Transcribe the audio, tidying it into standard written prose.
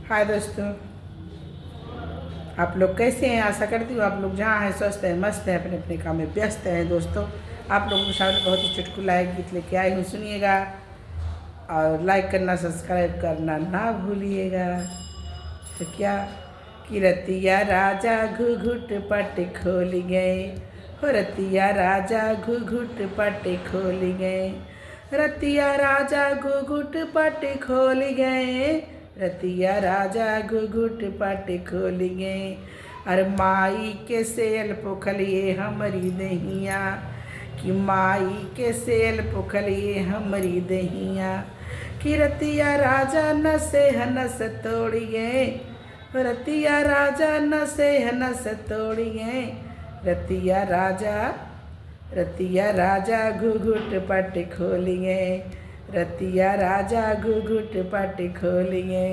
हाय दोस्तों, आप लोग कैसे हैं? आशा करती हूँ आप लोग जहाँ हैं स्वस्थ हैं, मस्त हैं, अपने अपने काम में व्यस्त हैं। दोस्तों, आप लोगों के सामने बहुत ही चुटकुला एक गीत लेके आई हूँ, सुनिएगा और लाइक करना, सब्सक्राइब करना ना भूलिएगा। तो क्या कि रतिया राजा घुघुट पट खोल गए, हो रतिया राजा घुघुट पट खोल गए, रतिया राजा घुघुट पट खोल गए, रतिया राजा घुघुट पट खोल गए। अरे माई के सेल पुखलिए हमरी दहिया, कि माई के सेल पुखलिए हमरी दहिया, कि रतिया राजा नसे हनस तोड़िए, रतिया राजा नसे हनस तोड़िए, रतिया राजा घुघुट पट खोलिए, रतिया राजा घुघुट पट खोलिए।